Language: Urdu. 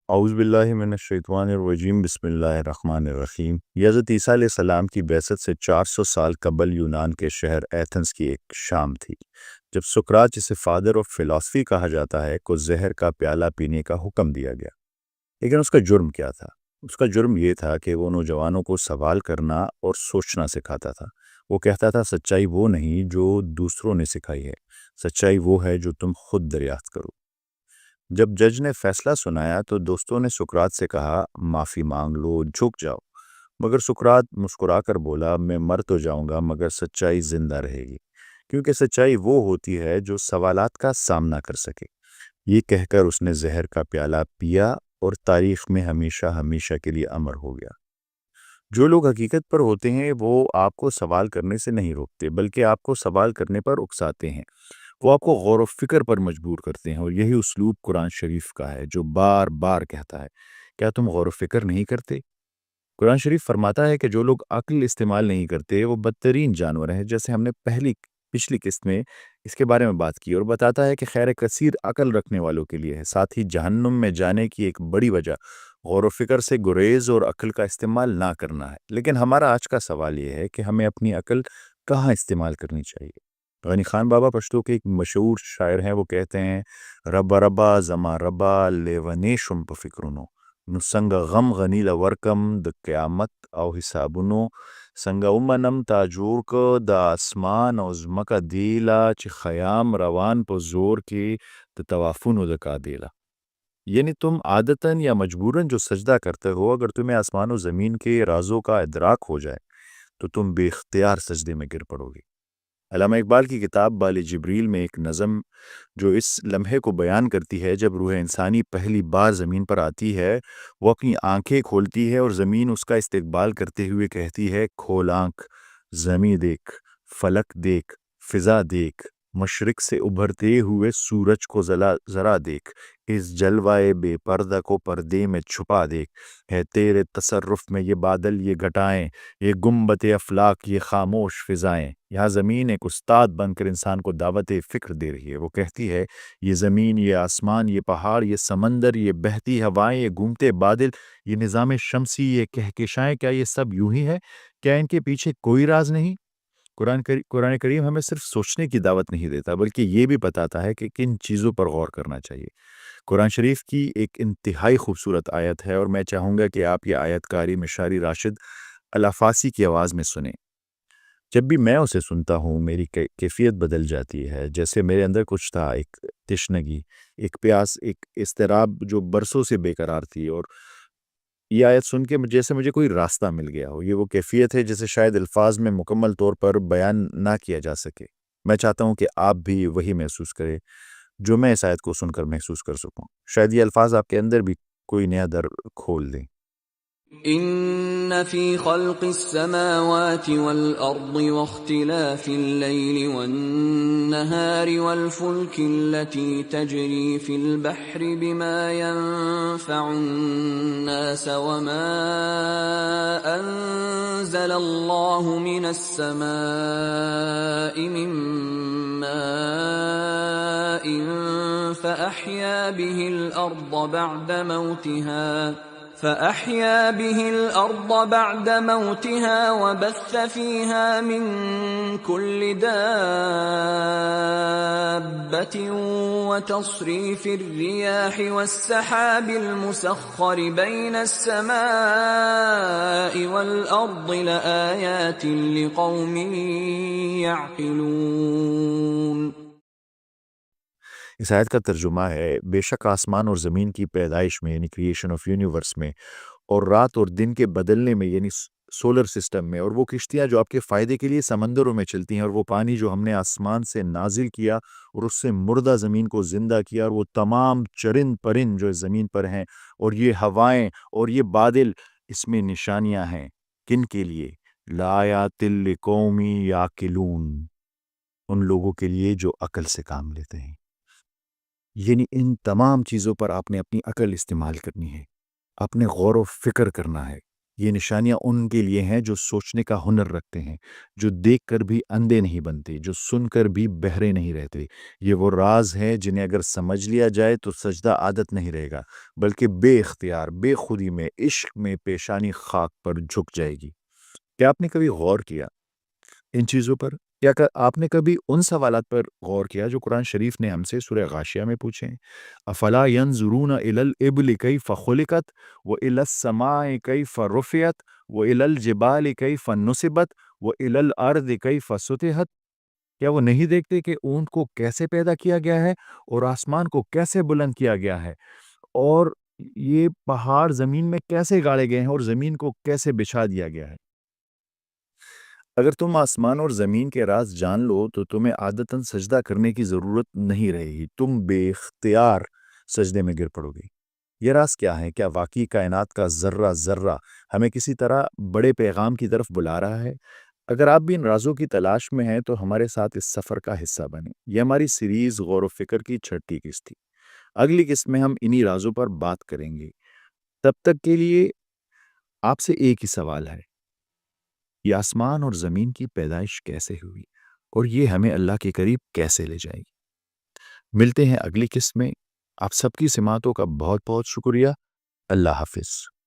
اعوذ باللہ من الشیطان الرجیم بسم اللہ الرحمن الرحیم۔ یہ حضرت عیسیٰ علیہ السلام کی بعثت سے 400 سال قبل یونان کے شہر ایتھنز کی ایک شام تھی، جب سقراط، جسے فادر آف فلاسفی کہا جاتا ہے، کو زہر کا پیالہ پینے کا حکم دیا گیا۔ لیکن اس کا جرم کیا تھا؟ اس کا جرم یہ تھا کہ وہ نوجوانوں کو سوال کرنا اور سوچنا سکھاتا تھا۔ وہ کہتا تھا سچائی وہ نہیں جو دوسروں نے سکھائی ہے، سچائی وہ ہے جو تم خود دریافت کرو۔ جب جج نے فیصلہ سنایا تو دوستوں نے سقراط سے کہا معافی مانگ لو، جھک جاؤ، مگر سقراط مسکرا کر بولا میں مر تو جاؤں گا مگر سچائی زندہ رہے گی، کیونکہ سچائی وہ ہوتی ہے جو سوالات کا سامنا کر سکے۔ یہ کہہ کر اس نے زہر کا پیالہ پیا اور تاریخ میں ہمیشہ ہمیشہ کے لیے امر ہو گیا۔ جو لوگ حقیقت پر ہوتے ہیں وہ آپ کو سوال کرنے سے نہیں روکتے، بلکہ آپ کو سوال کرنے پر اکساتے ہیں۔ وہ آپ کو غور و فکر پر مجبور کرتے ہیں، اور یہی اسلوب قرآن شریف کا ہے جو بار بار کہتا ہے کیا تم غور و فکر نہیں کرتے؟ قرآن شریف فرماتا ہے کہ جو لوگ عقل استعمال نہیں کرتے وہ بدترین جانور ہیں، جیسے ہم نے پچھلی قسط میں اس کے بارے میں بات کی، اور بتاتا ہے کہ خیر کثیر عقل رکھنے والوں کے لیے ہے۔ ساتھ ہی جہنم میں جانے کی ایک بڑی وجہ غور و فکر سے گریز اور عقل کا استعمال نہ کرنا ہے۔ لیکن ہمارا آج کا سوال یہ ہے کہ ہمیں اپنی عقل کہاں استعمال کرنی چاہیے؟ غنی خان بابا پشتو کے ایک مشہور شاعر ہیں، وہ کہتے ہیں ربا ربا زما ربا لیونے شم پا فکرونو نو سنگ غم غنی لورکم د قیامت او حسابونو سنگ امنم تا جوړ که د آسمان او زمکه دیلا چې خیام روان په زور کې د توافونو د کادیلا۔ یعنی تم عادتاً یا مجبوراً جو سجدہ کرتے ہو، اگر تمہیں آسمان و زمین کے رازوں کا ادراک ہو جائے تو تم بے اختیار سجدے میں گر پڑو گے۔ علامہ اقبال کی کتاب بال جبریل میں ایک نظم جو اس لمحے کو بیان کرتی ہے جب روح انسانی پہلی بار زمین پر آتی ہے، وہ اپنی آنکھیں کھولتی ہے اور زمین اس کا استقبال کرتے ہوئے کہتی ہے کھول آنکھ، زمیں دیکھ، فلک دیکھ، فضا دیکھ، مشرق سے ابھرتے ہوئے سورج کو ذرا دیکھ، اس جلوائے بے پردہ کو پردے میں چھپا دیکھ، ہے تیرے تصرف میں یہ بادل، یہ گھٹائیں، یہ گنبد افلاک، یہ خاموش فضائیں۔ یہاں زمین ایک استاد بن کر انسان کو دعوت فکر دے رہی ہے۔ وہ کہتی ہے یہ زمین، یہ آسمان، یہ پہاڑ، یہ سمندر، یہ بہتی ہوائیں، یہ گھومتے بادل، یہ نظام شمسی، یہ کہکشائیں، کیا یہ سب یوں ہی ہے؟ کیا ان کے پیچھے کوئی راز نہیں؟ قرآن کریم ہمیں صرف سوچنے کی دعوت نہیں دیتا، بلکہ یہ بھی بتاتا ہے کہ کن چیزوں پر غور کرنا چاہیے۔ قرآن شریف کی ایک انتہائی خوبصورت آیت ہے، اور میں چاہوں گا کہ آپ یہ آیت قاری مشاری راشد الافاسی کی آواز میں سنیں۔ جب بھی میں اسے سنتا ہوں میری کیفیت بدل جاتی ہے، جیسے میرے اندر کچھ تھا، ایک تشنگی، ایک پیاس، ایک اضطراب جو برسوں سے بے قرار تھی، اور یہ آیت سن کے جیسے مجھے کوئی راستہ مل گیا ہو۔ یہ وہ کیفیت ہے جسے شاید الفاظ میں مکمل طور پر بیان نہ کیا جا سکے۔ میں چاہتا ہوں کہ آپ بھی وہی محسوس کریں جو میں اس آیت کو سن کر محسوس کر سکوں۔ شاید یہ الفاظ آپ کے اندر بھی کوئی نیا در کھول دیں۔ ان فی خلق السماوات والارض واختلاف اللیل والنہار والفلک التي تجری فی البحر بما ينفع الناس وما انزل اللہ من السماء من ماء فأحیا به الأرض بعد موتها وبث فيها من كل دابة وتصريف الرياح والسحاب المسخر بين السماء والأرض لآيات لقوم يعقلون۔ اس آیت کا ترجمہ ہے بے شک آسمان اور زمین کی پیدائش میں، یعنی کریشن آف یونیورس میں، اور رات اور دن کے بدلنے میں، یعنی سولر سسٹم میں، اور وہ کشتیاں جو آپ کے فائدے کے لیے سمندروں میں چلتی ہیں، اور وہ پانی جو ہم نے آسمان سے نازل کیا اور اس سے مردہ زمین کو زندہ کیا، اور وہ تمام چرند پرند جو زمین پر ہیں، اور یہ ہوائیں اور یہ بادل، اس میں نشانیاں ہیں کن کے لیے؟ لآیات لقوم یعقلون، ان لوگوں کے لیے جو عقل سے کام لیتے ہیں۔ یعنی ان تمام چیزوں پر آپ نے اپنی عقل استعمال کرنی ہے، آپ نے غور و فکر کرنا ہے، یہ نشانیاں ان کے لیے ہیں جو سوچنے کا ہنر رکھتے ہیں، جو دیکھ کر بھی اندھے نہیں بنتے، جو سن کر بھی بہرے نہیں رہتے۔ یہ وہ راز ہیں جنہیں اگر سمجھ لیا جائے تو سجدہ عادت نہیں رہے گا، بلکہ بے اختیار، بے خودی میں، عشق میں پیشانی خاک پر جھک جائے گی۔ کیا آپ نے کبھی غور کیا ان چیزوں پر؟ یا آپ نے کبھی ان سوالات پر غور کیا جو قرآن شریف نے ہم سے سورہ غاشیہ میں پوچھے ہیں؟ افلا ینظرون الی الابل کیف خلقت والی السماء کیف رفعت والی الجبال کیف نصبت والی الارض کیف سطحت؟ کیا وہ نہیں دیکھتے کہ اونٹ کو کیسے پیدا کیا گیا ہے اور آسمان کو کیسے بلند کیا گیا ہے، اور یہ پہاڑ زمین میں کیسے گاڑے گئے ہیں اور زمین کو کیسے بچھا دیا گیا ہے؟ اگر تم آسمان اور زمین کے راز جان لو تو تمہیں عادتاً سجدہ کرنے کی ضرورت نہیں رہے گی، تم بے اختیار سجدے میں گر پڑو گی۔ یہ راز کیا ہے؟ کیا واقعی کائنات کا ذرہ ذرہ ہمیں کسی طرح بڑے پیغام کی طرف بلا رہا ہے؟ اگر آپ بھی ان رازوں کی تلاش میں ہیں تو ہمارے ساتھ اس سفر کا حصہ بنیں۔ یہ ہماری سیریز غور و فکر کی چھٹی قسط تھی۔ اگلی قسط میں ہم انہی رازوں پر بات کریں گے۔ تب تک کے لیے آپ سے ایک ہی سوال ہے، یہ آسمان اور زمین کی پیدائش کیسے ہوئی اور یہ ہمیں اللہ کے قریب کیسے لے جائے گی؟ ملتے ہیں اگلی قسط میں۔ آپ سب کی سماعتوں کا بہت بہت شکریہ۔ اللہ حافظ۔